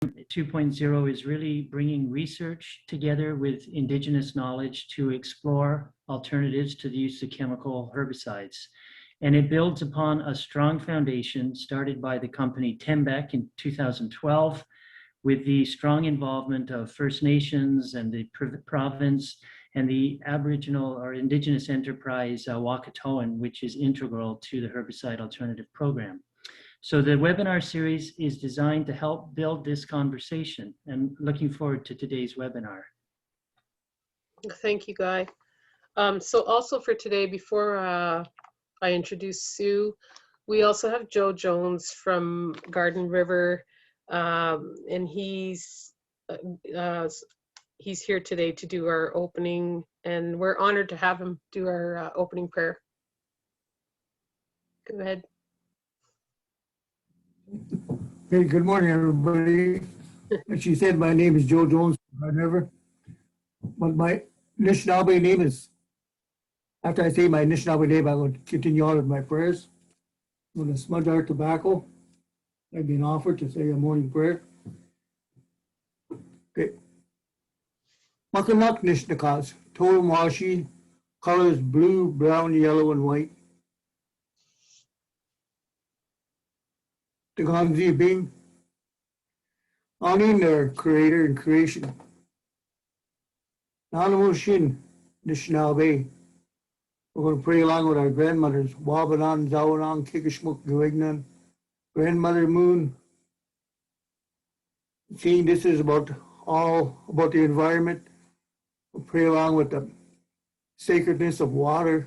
2.0 is really bringing research together with indigenous knowledge to explore alternatives to the use of chemical herbicides. And it builds upon a strong foundation started by the company Tembec in 2012, with the strong involvement of First Nations and the province and the Aboriginal or Indigenous enterprise Wakatoan, which is integral to the Herbicide Alternative Program. So the webinar series is designed to help build this conversation, and looking forward to today's webinar. Thank you, Guy. So also for today, before I introduce Sue, we also have Joe Jones from Garden River, and he's here today to do our opening, and we're honored to have him do our opening prayer. Go ahead. Hey, good morning, everybody. As she said, my name is Joe Jones from Garden River, but my Anishinaabe name is, after I say my Anishinaabe name, I'm going to continue on with my prayers. I'm going to smudge our tobacco. I've been offered to say a morning prayer. Okay. Makanak Nishnakas, Tomashi, colors blue, brown, yellow, and white. Taganzi Bing, honoring their creator and creation. Nanamushin Nishnawbe. We're going to pray along with our grandmothers, Wabanan, Zawanan, Kikishmuk, Guignan, Grandmother Moon. Seeing this is all about the environment. We'll pray along with the sacredness of water,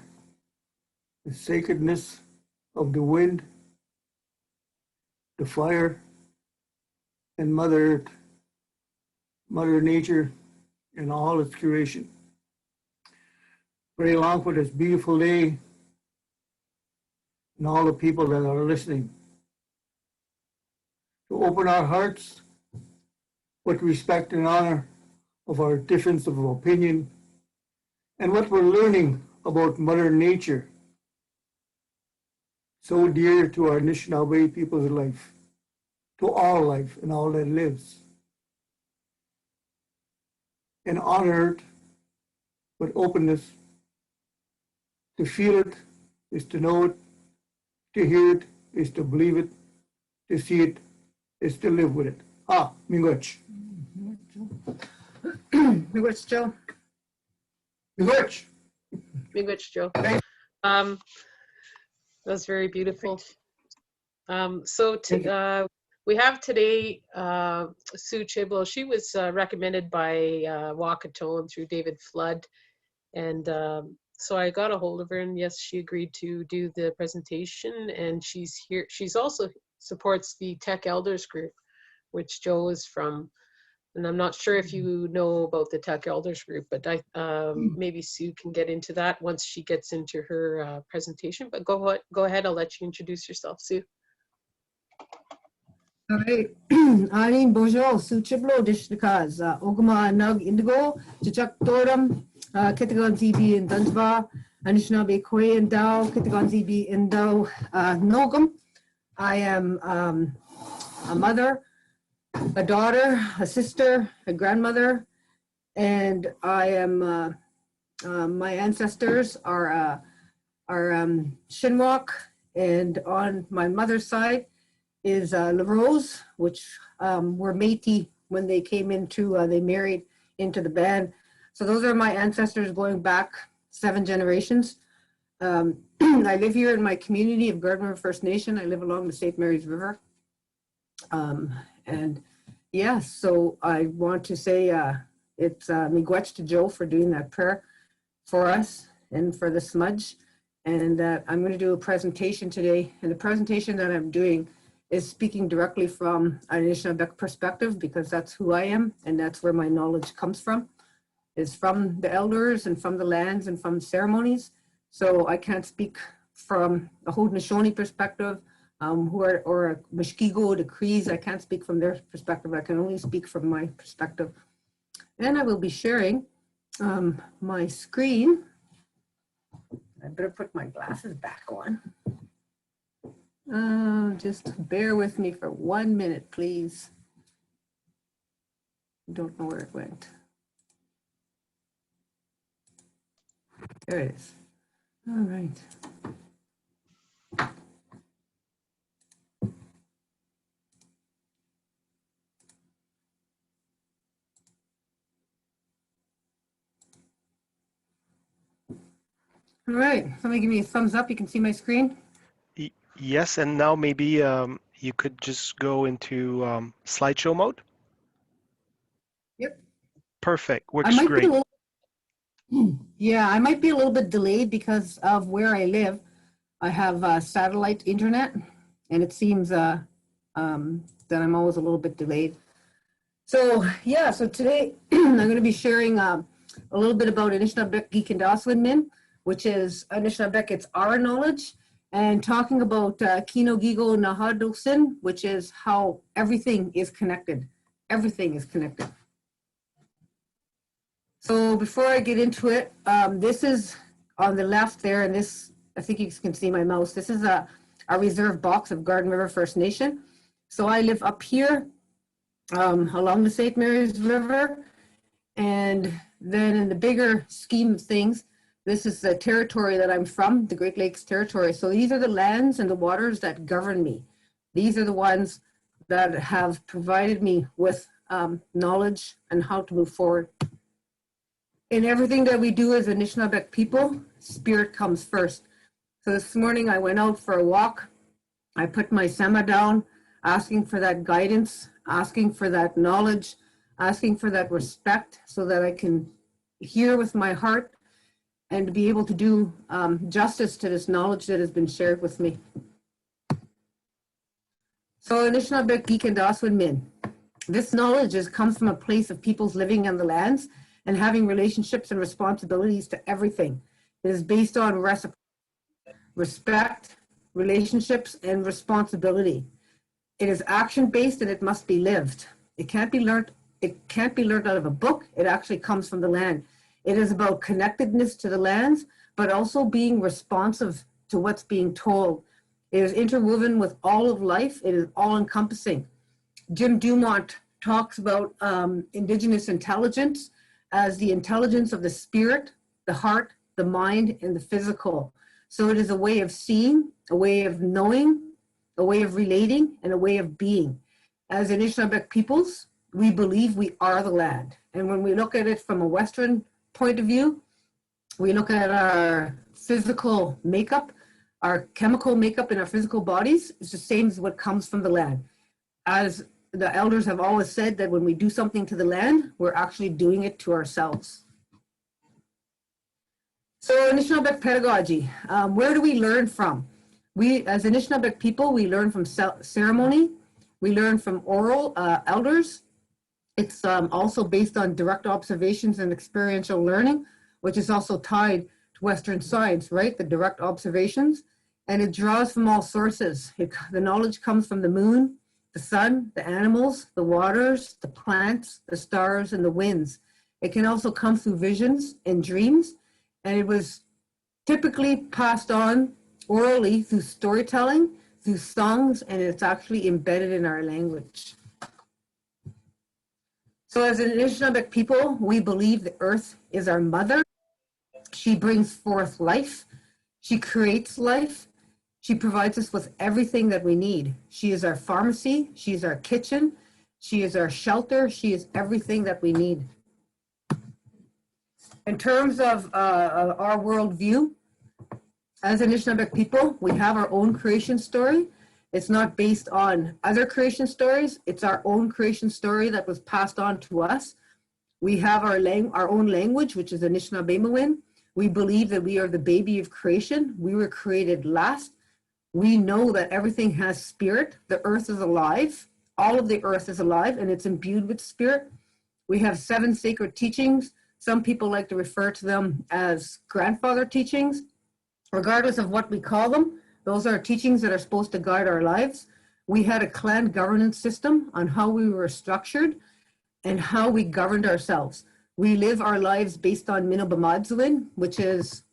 the sacredness of the wind, the fire, and Mother Earth, Mother Nature, and all its creation. Pray along for this beautiful day and all the people that are listening. To open our hearts with respect and honor of our difference of opinion and what we're learning about Mother Nature, so dear to our Anishinaabe people's life, to all life and all that lives. And honor it with openness. To feel it is to know it, to hear it is to believe it, to see it is to live with it. Miigwech. Miigwech, Joe. Miigwech. Miigwech, Joe. That's very beautiful. We have today Sue Chiblow. She was recommended by Wakatoan through David Flood, and so I got a hold of her, and yes, she agreed to do the presentation, and she's here. She's also supports the Tech Elders group, which Joe is from, and I'm not sure if you know about the Tech Elders group, but maybe Sue can get into that once she gets into her presentation. But go ahead, I'll let you introduce yourself, Sue. All right. Anin bonjour, Sue Chiblow, Dishnikaz, Ogama Nug Indigo, Chichak Toram, Kitagon ZB in Dunsba, Anishinaabe Kwe and Dow, Kitagon ZB in Dow, Nogam. I am a mother, a daughter, a sister, a grandmother, and I am, my ancestors are Shinwalk, and on my mother's side is La Rose, which were Métis when they came into, they married into the band. So those are my ancestors going back 7 generations. I live here in my community of Garden River First Nation. I live along the St. Mary's River. And yeah, so I want to say it's miigwech to Joe for doing that prayer for us and for the smudge. And I'm going to do a presentation today. And the presentation that I'm doing is speaking directly from an Anishinaabe perspective, because that's who I am and that's where my knowledge comes from. Is from the elders and from the lands and from ceremonies. So I can't speak from a Haudenosaunee perspective, or a Mushkego, the Crees. I can't speak from their perspective. I can only speak from my perspective. And I will be sharing my screen. I better put my glasses back on. Just bear with me for 1 minute, please. Don't know where it went. There it is. All right. All right, somebody give me a thumbs up. You can see my screen. Yes, and now maybe you could just go into slideshow mode. Yep. Perfect, I works might be a great. little, yeah, I might be a little bit delayed because of where I live. I have satellite internet, and it seems that I'm always a little bit delayed. So yeah, so today I'm going to be sharing a little bit about Anishinaabeg Geek and Doswin Min, which is Anishinaabeg, it's our knowledge, and talking about Kino Gigo Nahadosin, which is how everything is connected. Everything is connected. So before I get into it, this is on the left there, and this, I think you can see my mouse. This is a reserve box of Garden River First Nation. So I live up here along the St. Mary's River. And then in the bigger scheme of things, this is the territory that I'm from, the Great Lakes Territory. So these are the lands and the waters that govern me. These are the ones that have provided me with knowledge and how to move forward. In everything that we do as Anishinaabeg people, spirit comes first. So this morning I went out for a walk. I put my sema down, asking for that guidance, asking for that knowledge, asking for that respect so that I can hear with my heart and be able to do justice to this knowledge that has been shared with me. So Anishinaabeg Geek and Doswin Min. This knowledge comes from a place of peoples living on the lands and having relationships and responsibilities to everything. It is based on respect, relationships, and responsibility. It is action-based and it must be lived. It can't be learned out of a book. It actually comes from the land. It is about connectedness to the lands, but also being responsive to what's being told. It is interwoven with all of life. It is all-encompassing. Jim Dumont talks about Indigenous intelligence as the intelligence of the spirit, the heart, the mind, and the physical. So it is a way of seeing, a way of knowing, a way of relating, and a way of being. As Anishinaabeg peoples, we believe we are the land. And when we look at it from a Western point of view, we look at our physical makeup, our chemical makeup in our physical bodies, it's the same as what comes from the land. As the elders have always said that when we do something to the land, we're actually doing it to ourselves. So Anishinaabeg pedagogy, where do we learn from? We, as Anishinaabeg people, we learn from ceremony, we learn from oral elders. It's also based on direct observations and experiential learning, which is also tied to Western science, right? The direct observations, and it draws from all sources. The knowledge comes from the moon, the sun, the animals, the waters, the plants, the stars, and the winds. It can also come through visions and dreams, and it was typically passed on orally through storytelling, through songs, and it's actually embedded in our language. So as an Anishinaabeg people, we believe the earth is our mother. She brings forth life. She creates life. She provides us with everything that we need. She is our pharmacy. She is our kitchen. She is our shelter. She is everything that we need. In terms of our worldview, as Anishinaabeg people, we have our own creation story. It's not based on other creation stories. It's our own creation story that was passed on to us. We have our own language, which is Anishinaabemowin. We believe that we are the baby of creation. We were created last. We know that everything has spirit. The earth is alive. All of the earth is alive and it's imbued with spirit. We have 7 sacred teachings. Some people like to refer to them as grandfather teachings. Regardless of what we call them, those are teachings that are supposed to guide our lives. We had a clan governance system on how we were structured and how we governed ourselves. We live our lives based on Minobamadzwin, which is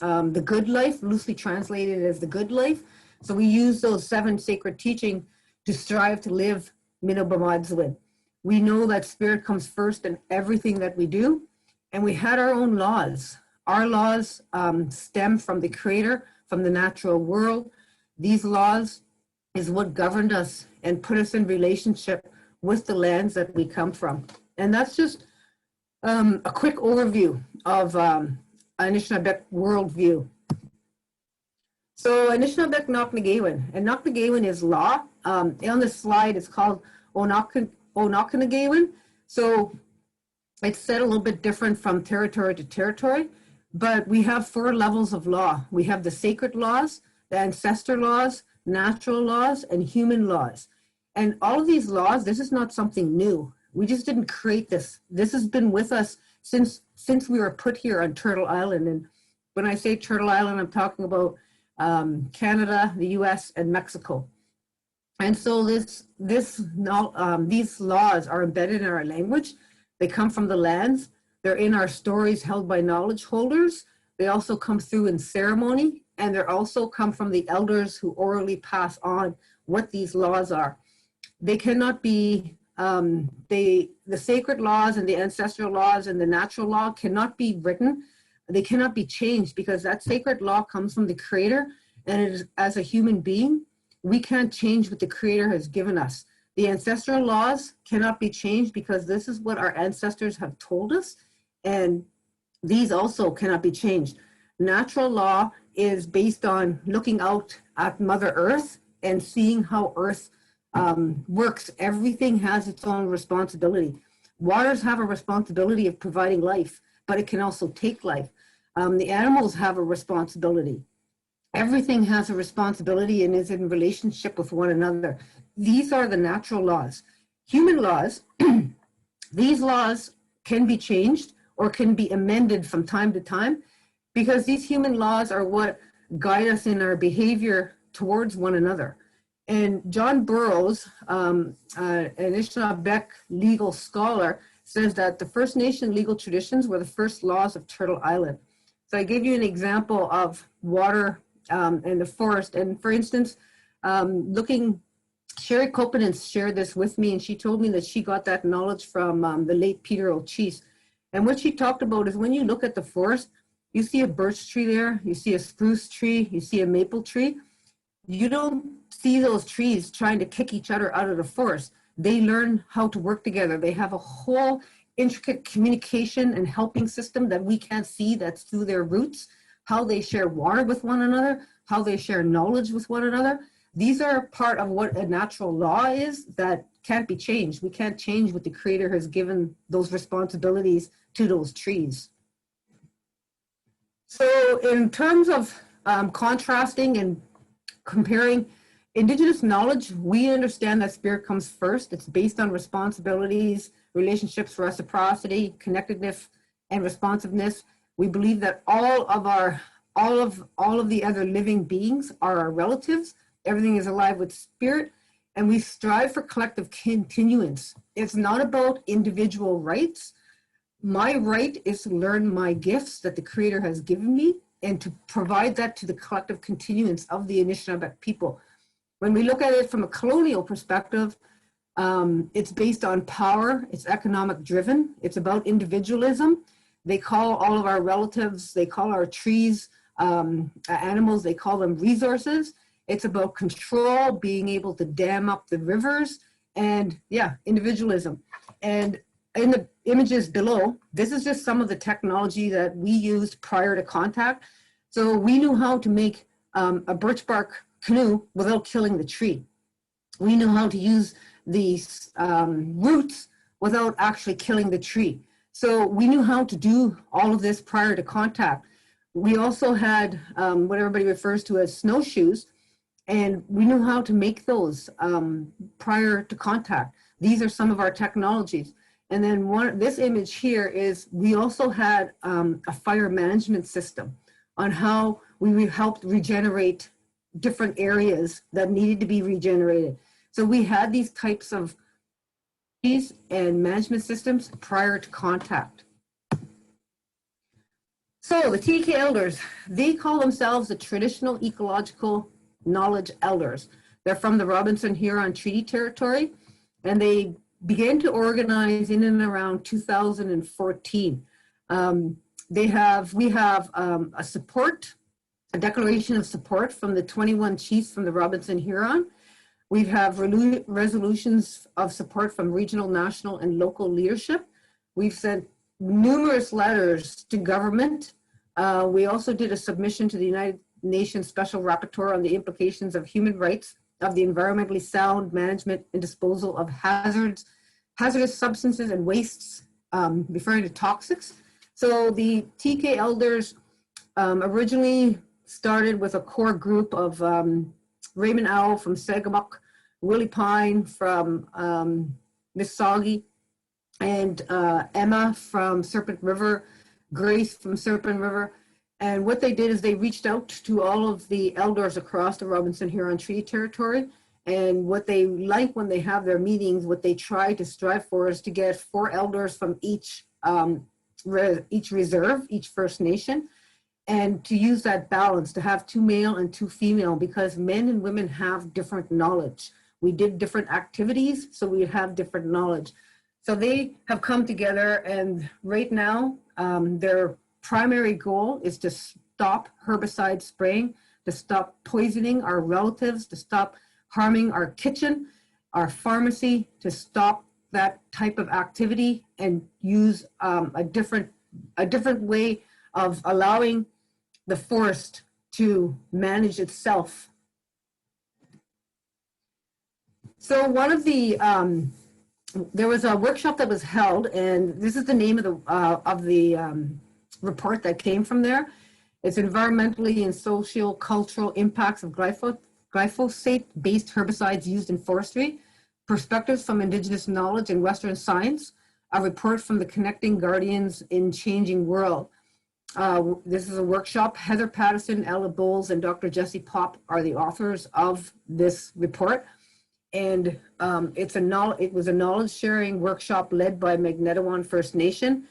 the good life, loosely translated as the good life. So we use those 7 sacred teachings to strive to live Minobamadzwin. We know that spirit comes first in everything that we do. And we had our own laws. Our laws stem from the creator, from the natural world. These laws is what governed us and put us in relationship with the lands that we come from. And that's just a quick overview of Anishinaabe worldview. So Anishinaabe Noknagewin, and Noknagewin is law. On the slide, it's called Onoknagewin. So it's said a little bit different from territory to territory, but we have 4 levels of law. We have the sacred laws, the ancestor laws, natural laws, and human laws. And all of these laws, this is not something new. We just didn't create this. This has been with us since we were put here on Turtle Island. And when I say Turtle Island, I'm talking about Canada, the US, and Mexico. And so these laws are embedded in our language. They come from the lands. They're in our stories held by knowledge holders. They also come through in ceremony, and they also come from the elders who orally pass on what these laws are. They cannot be, the sacred laws and the ancestral laws and the natural law cannot be written. They cannot be changed because that sacred law comes from the creator, and it is, as a human being, we can't change what the creator has given us. The ancestral laws cannot be changed because this is what our ancestors have told us, and these also cannot be changed. Natural law is based on looking out at Mother Earth and seeing how Earth works. Everything has its own responsibility. Waters have a responsibility of providing life, but it can also take life. The animals have a responsibility. Everything has a responsibility and is in relationship with one another. These are the natural laws. Human laws, these laws can be changed or can be amended from time to time because these human laws are what guide us in our behavior towards one another. And John Burroughs, an Anishinaabe legal scholar, says that the First Nation legal traditions were the first laws of Turtle Island. So I gave you an example of water and the forest. And for instance, Sherry Copenance shared this with me, and she told me that she got that knowledge from the late Peter O'Cheese. And what she talked about is when you look at the forest, you see a birch tree there, you see a spruce tree, you see a maple tree. You don't see those trees trying to kick each other out of the forest. They learn how to work together. They have a whole intricate communication and helping system that we can't see, that's through their roots, how they share water with one another, how they share knowledge with one another. These are part of what a natural law is that can't be changed. We can't change what the creator has given those responsibilities to those trees. So in terms of contrasting and comparing Indigenous knowledge, we understand that spirit comes first. It's based on responsibilities, relationships, reciprocity, connectedness, and responsiveness. We believe that all of the other living beings are our relatives. Everything is alive with spirit, and we strive for collective continuance. It's not about individual rights. My right is to learn my gifts that the creator has given me and to provide that to the collective continuance of the Anishinaabe people. When we look at it from a colonial perspective, it's based on power, it's economic driven, it's about individualism. They call all of our relatives, they call our trees animals, they call them resources. It's about control, being able to dam up the rivers, and yeah, individualism. And in the images below, this is just some of the technology that we used prior to contact. So we knew how to make a birch bark canoe without killing the tree. We knew how to use these roots without actually killing the tree. So we knew how to do all of this prior to contact. We also had what everybody refers to as snowshoes, and we knew how to make those prior to contact. These are some of our technologies. And then this image here is, we also had a fire management system on how we helped regenerate different areas that needed to be regenerated. So we had these types of and management systems prior to contact. So the TK elders, they call themselves the traditional ecological knowledge elders. They're from the Robinson Huron Treaty Territory, and they began to organize in and around 2014. We have a declaration of support from the 21 chiefs from the Robinson Huron. We have resolutions of support from regional, national, and local leadership. We've sent numerous letters to government. We also did a submission to the United Nations Special Rapporteur on the implications of human rights of the environmentally sound management and disposal of hazardous substances and wastes, referring to toxics. So the TK elders originally started with a core group of Raymond Owl from Sagamok, Willie Pine from Mississauga, and Emma from Serpent River, Grace from Serpent River. And what they did is they reached out to all of the elders across the Robinson Huron Treaty Territory. And what they like when they have their meetings, what they try to strive for is to get 4 elders from each reserve, each First Nation, and to use that balance, to have 2 male and 2 female, because men and women have different knowledge. We did different activities, so we have different knowledge. So they have come together, and right now, their primary goal is to stop herbicide spraying, to stop poisoning our relatives, to stop harming our kitchen, our pharmacy, to stop that type of activity and use a different way of allowing the forest to manage itself. So one of the, there was a workshop that was held, and this is the name of the report that came from there. It's environmentally and social cultural impacts of glyphosate-based herbicides used in forestry, perspectives from Indigenous knowledge and Western science, a report from the Connecting Guardians in Changing World. This is a workshop. Heather Patterson, Ella Bowles, and Dr. Jesse Pop are the authors of this report. And it was a knowledge sharing workshop led by Magnetawan First Nation,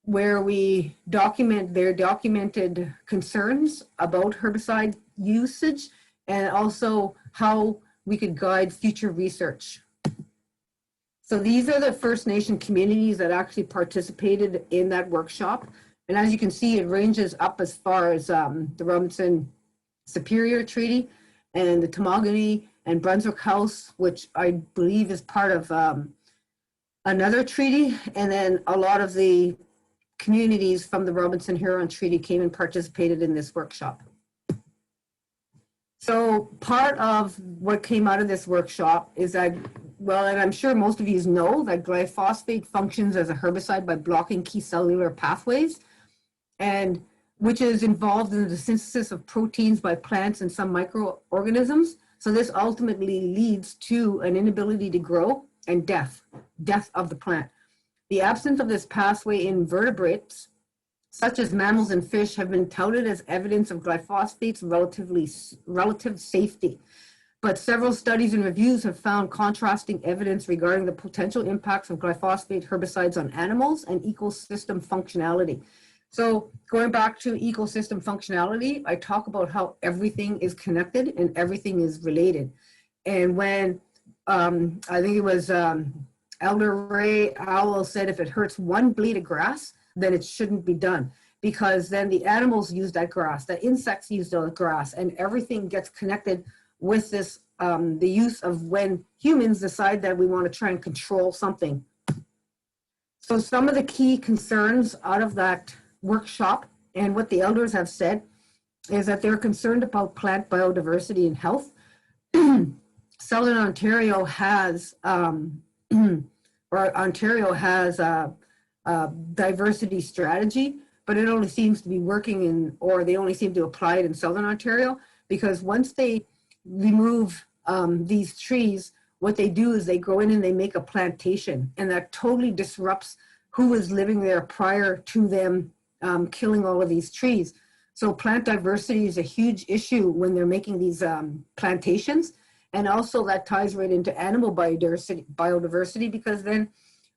where we document their documented concerns about herbicide usage and also how we could guide future research. So these are the First Nation communities that actually participated in that workshop. And as you can see, it ranges up as far as the Robinson Superior Treaty and the Tamagami and Brunswick House, which I believe is part of another treaty. And then a lot of the communities from the Robinson Huron Treaty came and participated in this workshop. So part of what came out of this workshop is that, well, and I'm sure most of you know that glyphosate functions as a herbicide by blocking key cellular pathways, and which is involved in the synthesis of proteins by plants and some microorganisms. So this ultimately leads to an inability to grow and death of the plant. The absence of this pathway in vertebrates, such as mammals and fish, have been touted as evidence of glyphosate's relative safety. But several studies and reviews have found contrasting evidence regarding the potential impacts of glyphosate herbicides on animals and ecosystem functionality. So going back to ecosystem functionality, I talk about how everything is connected and everything is related. And when I think it was Elder Ray Owl said, if it hurts one blade of grass, then it shouldn't be done, because then the animals use that grass, the insects use the grass, and everything gets connected with this, the use of when humans decide that we want to try and control something. So some of the key concerns out of that workshop and what the elders have said is that they're concerned about plant biodiversity and health. Southern Ontario has, a diversity strategy, but it only seems to be working in, or they only seem to apply it in Southern Ontario, because once they remove these trees, what they do is they go in and they make a plantation, and that totally disrupts who was living there prior to them killing all of these trees. So plant diversity is a huge issue when they're making these plantations, and also that ties right into animal biodiversity, because then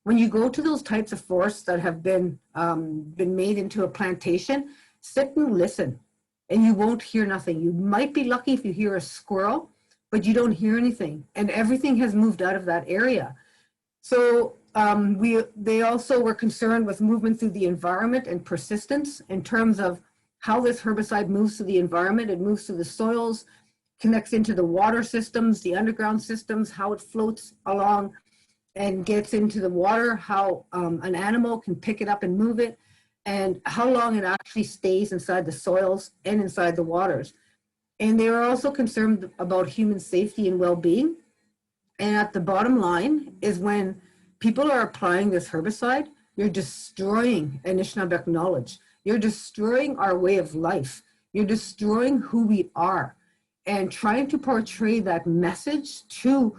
when you go to those types of forests that have been made into a plantation, sit and listen, and you won't hear nothing. You might be lucky if you hear a squirrel, but you don't hear anything. And everything has moved out of that area. So they also were concerned with movement through the environment and persistence in terms of how this herbicide moves through the environment. It moves through the soils, connects into the water systems, the underground systems, how it floats along and gets into the water, how an animal can pick it up and move it, and how long it actually stays inside the soils and inside the waters. And they were also concerned about human safety and well-being. And at the bottom line is when people are applying this herbicide, you're destroying Anishinaabeg knowledge. You're destroying our way of life. You're destroying who we are. And trying to portray that message to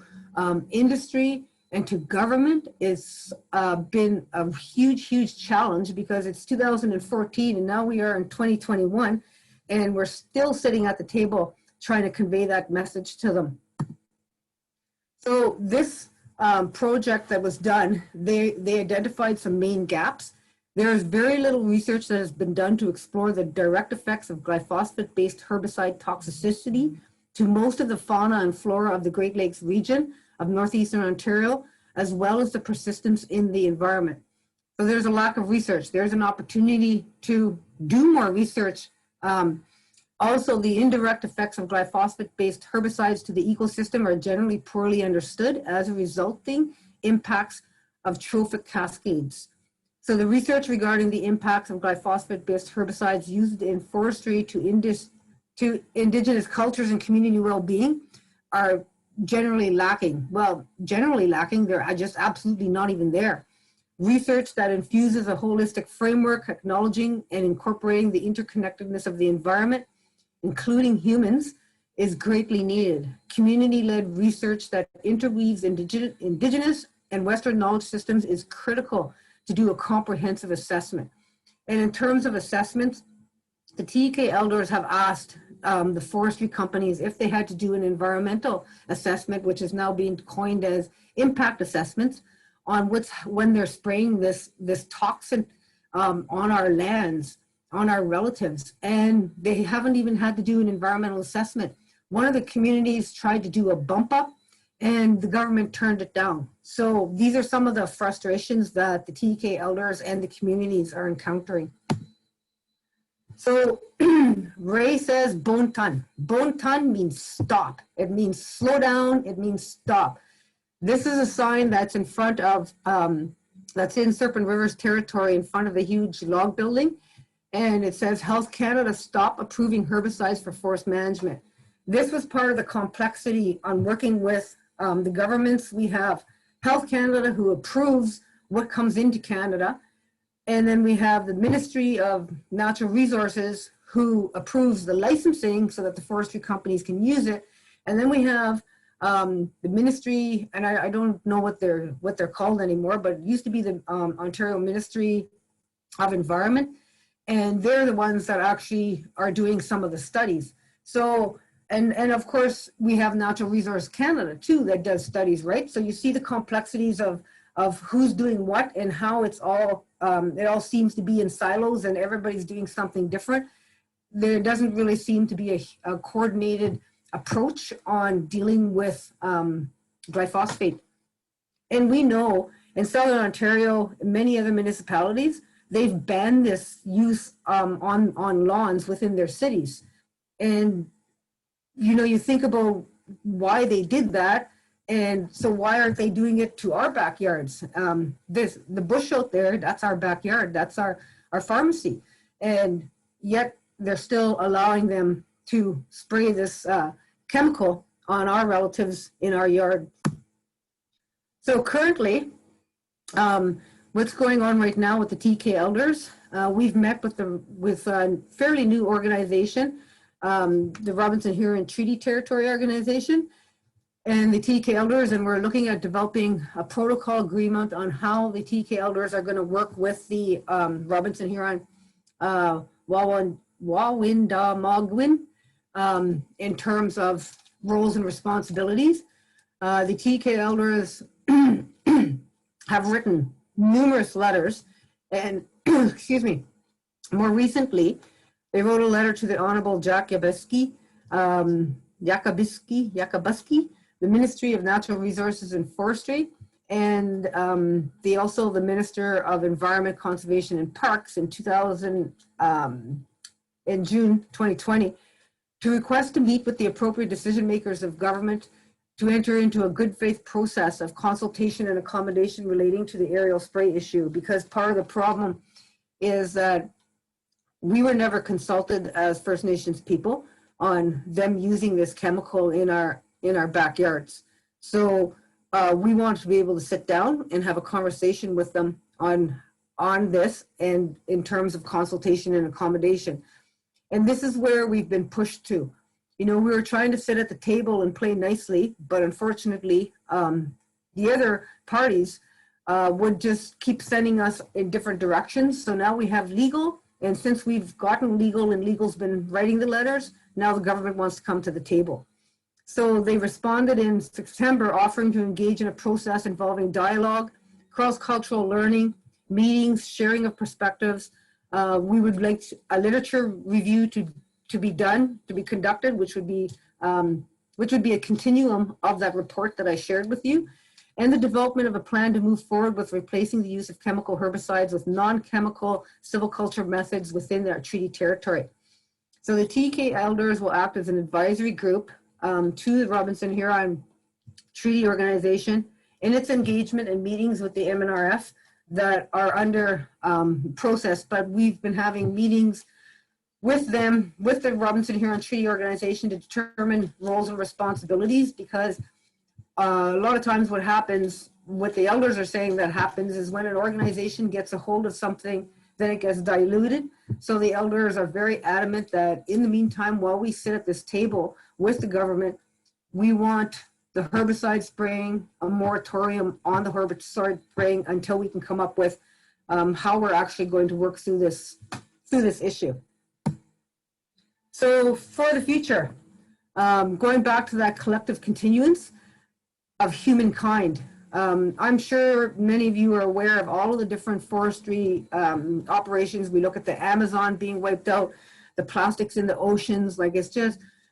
industry and to government has been a huge, huge challenge, because it's 2014 and now we are in 2021 and we're still sitting at the table trying to convey that message to them. So this project that was done, they identified some main gaps. There is very little research that has been done to explore the direct effects of glyphosate-based herbicide toxicity to most of the fauna and flora of the Great Lakes region of northeastern Ontario, as well as the persistence in the environment. So there's a lack of research. There's an opportunity to do more research. Also, the indirect effects of glyphosate-based herbicides to the ecosystem are generally poorly understood as a resulting impacts of trophic cascades. So the research regarding the impacts of glyphosate-based herbicides used in forestry to indigenous cultures and community well-being are generally lacking. Well, generally lacking, they're just absolutely not even there. Research that infuses a holistic framework, acknowledging and incorporating the interconnectedness of the environment, including humans, is greatly needed. Community-led research that interweaves indigenous and Western knowledge systems is critical to do a comprehensive assessment. And in terms of assessments, the TK elders have asked the forestry companies if they had to do an environmental assessment, which is now being coined as impact assessments, on when they're spraying this toxin on our lands, on our relatives, and they haven't even had to do an environmental assessment. One of the communities tried to do a bump up and the government turned it down. So these are some of the frustrations that the TK elders and the communities are encountering. So Ray says bon ton. Bon ton means stop. It means slow down, it means stop. This is a sign that's in front of, that's in Serpent River's territory in front of the huge log building. And it says, Health Canada, stop approving herbicides for forest management. This was part of the complexity on working with the governments. We have Health Canada, who approves what comes into Canada. And then we have the Ministry of Natural Resources, who approves the licensing so that the forestry companies can use it. And then we have the ministry, and I don't know what they're called anymore, but it used to be the Ontario Ministry of Environment. And they're the ones that actually are doing some of the studies. So, and of course, we have Natural Resource Canada too, that does studies, right? So you see the complexities of who's doing what and how it's all, it all seems to be in silos and everybody's doing something different. There doesn't really seem to be a coordinated approach on dealing with glyphosate. And we know in Southern Ontario, many other municipalities, they've banned this use on lawns within their cities. And, you know, you think about why they did that. And so why aren't they doing it to our backyards? The bush out there, that's our backyard. That's our pharmacy. And yet they're still allowing them to spray this chemical on our relatives in our yard. So currently, what's going on right now with the TK elders? We've met with a fairly new organization, the Robinson Huron Treaty Territory Organization, and the TK elders, and we're looking at developing a protocol agreement on how the TK elders are going to work with the Robinson Huron Wawindamagwin in terms of roles and responsibilities. The TK elders have written numerous letters, and excuse me, more recently, they wrote a letter to the Honorable Jack Yabeski Yakabuski, the Ministry of Natural Resources and Forestry, and the Minister of Environment, Conservation and Parks in June 2020, to request to meet with the appropriate decision makers of government to enter into a good faith process of consultation and accommodation relating to the aerial spray issue, because part of the problem is that we were never consulted as First Nations people on them using this chemical in our backyards. So we want to be able to sit down and have a conversation with them on this, and in terms of consultation and accommodation. And this is where we've been pushed to. You know, we were trying to sit at the table and play nicely, but unfortunately, the other parties would just keep sending us in different directions. So now we have legal, and since we've gotten legal and legal's been writing the letters, now the government wants to come to the table. So they responded in September, offering to engage in a process involving dialogue, cross-cultural learning, meetings, sharing of perspectives. We would like a literature review to be conducted, which would be a continuum of that report that I shared with you, and the development of a plan to move forward with replacing the use of chemical herbicides with non-chemical silviculture methods within their treaty territory. So the TK elders will act as an advisory group to the Robinson Huron Treaty Organization in its engagement and meetings with the MNRF that are under process, but we've been having meetings with them, with the Robinson Huron Treaty Organization, to determine roles and responsibilities, because a lot of times what happens, what the elders are saying that happens, is when an organization gets a hold of something, then it gets diluted. So the elders are very adamant that in the meantime, while we sit at this table with the government, we want the herbicide spraying, a moratorium on the herbicide spraying until we can come up with how we're actually going to work through this issue. So for the future, going back to that collective continuance of humankind, I'm sure many of you are aware of all of the different forestry operations. We look at the Amazon being wiped out, the plastics in the oceans, like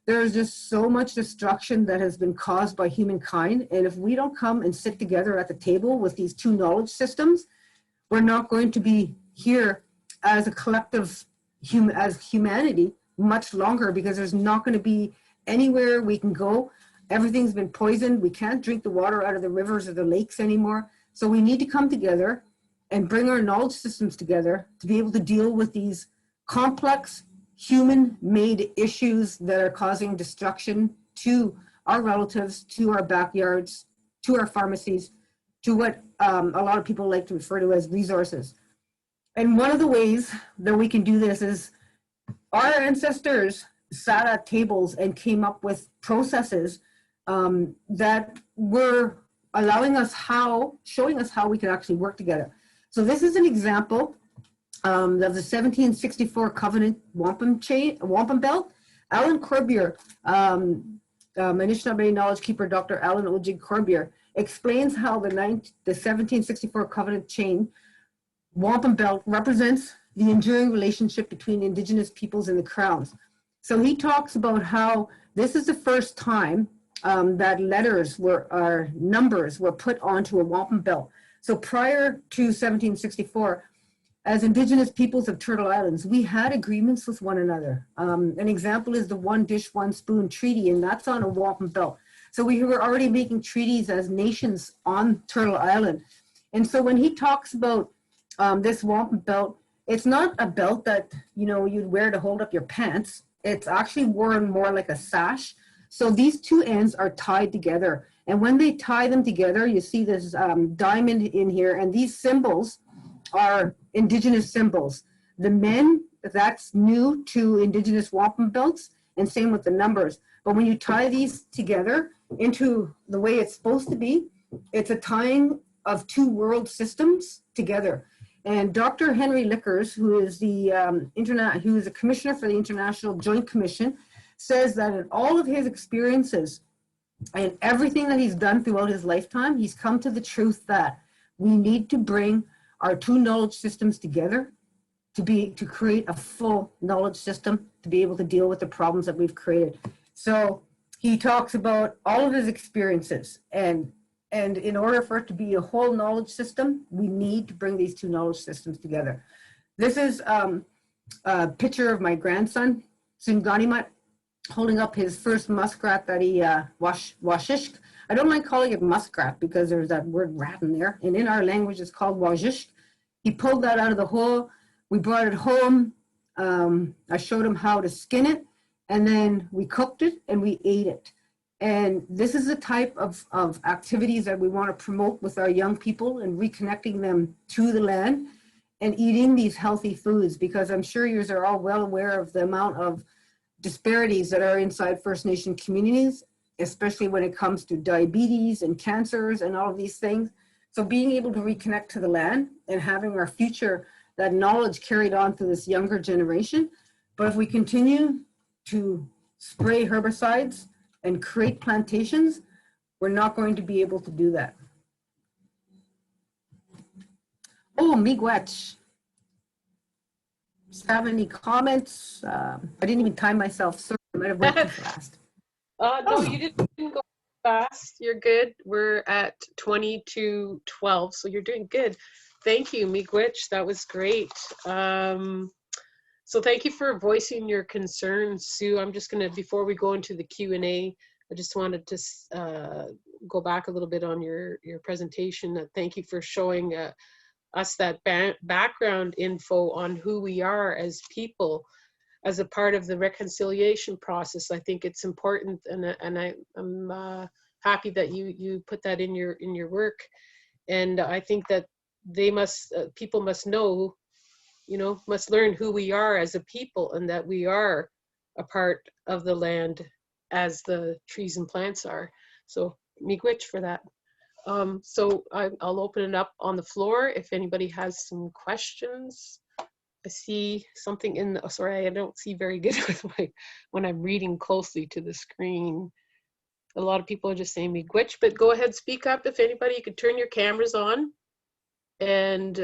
there's just so much destruction that has been caused by humankind. And if we don't come and sit together at the table with these two knowledge systems, we're not going to be here as a collective, as humanity, much longer, because there's not going to be anywhere we can go. Everything's been poisoned. We can't drink the water out of the rivers or the lakes anymore. So we need to come together and bring our knowledge systems together to be able to deal with these complex human-made issues that are causing destruction to our relatives, to our backyards, to our pharmacies, to what a lot of people like to refer to as resources. And one of the ways that we can do this is our ancestors sat at tables and came up with processes that were allowing us showing us how we could actually work together. So this is an example of the 1764 Covenant Wampum Belt. Alan Corbier, Anishinaabe Knowledge Keeper Dr. Alan Ojig Corbier, explains how the 1764 Covenant Chain Wampum Belt represents the enduring relationship between Indigenous peoples and the Crowns. So he talks about how this is the first time that numbers were put onto a wampum belt. So prior to 1764, as Indigenous peoples of Turtle Islands, we had agreements with one another. An example is the One Dish, One Spoon Treaty, and that's on a wampum belt. So we were already making treaties as nations on Turtle Island. And so when he talks about this wampum belt, it's not a belt that you'd wear to hold up your pants. It's actually worn more like a sash. So these two ends are tied together. And when they tie them together, you see this diamond in here, and these symbols are Indigenous symbols. The men, that's new to Indigenous wampum belts, and same with the numbers. But when you tie these together into the way it's supposed to be, it's a tying of two world systems together. And Dr. Henry Lickers, who is a commissioner for the International Joint Commission, says that in all of his experiences and everything that he's done throughout his lifetime, he's come to the truth that we need to bring our two knowledge systems together to create a full knowledge system to be able to deal with the problems that we've created. So he talks about all of his experiences, and in order for it to be a whole knowledge system, we need to bring these two knowledge systems together. This is a picture of my grandson, Sunganimat, holding up his first muskrat that he washishk. I don't like calling it muskrat because there's that word rat in there, and in our language it's called washishk. He pulled that out of the hole. We brought it home. I showed him how to skin it, and then we cooked it and we ate it. And this is the type of activities that we want to promote with our young people and reconnecting them to the land and eating these healthy foods, because I'm sure you are all well aware of the amount of disparities that are inside First Nation communities, especially when it comes to diabetes and cancers and all of these things. So being able to reconnect to the land and having our future, that knowledge carried on to this younger generation. But if we continue to spray herbicides and create plantations, we're not going to be able to do that. Oh, miigwech. Have any comments? I didn't even time myself, so I might have went too fast. No, you didn't go fast. You're good. We're at 20:12, so you're doing good. Thank you, Miigwech. That was great. So thank you for voicing your concerns, Sue. I'm just gonna, before we go into the Q&A, I just wanted to go back a little bit on your presentation. Thank you for showing us that background info on who we are as people, as a part of the reconciliation process. I think it's important, and I'm happy that you put that in your work. And I think that they must, people must know, must learn who we are as a people, and that we are a part of the land as the trees and plants are. So miigwech for that. So I'll open it up on the floor if anybody has some questions. I see something in the, sorry, I don't see very good with when I'm reading closely to the screen. A lot of people are just saying miigwech, but go ahead, speak up if anybody. You could turn your cameras on and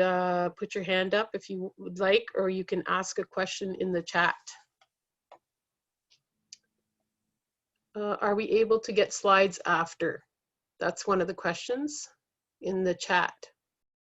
put your hand up if you would like, or you can ask a question in the chat. Are we able to get slides after? That's one of the questions in the chat.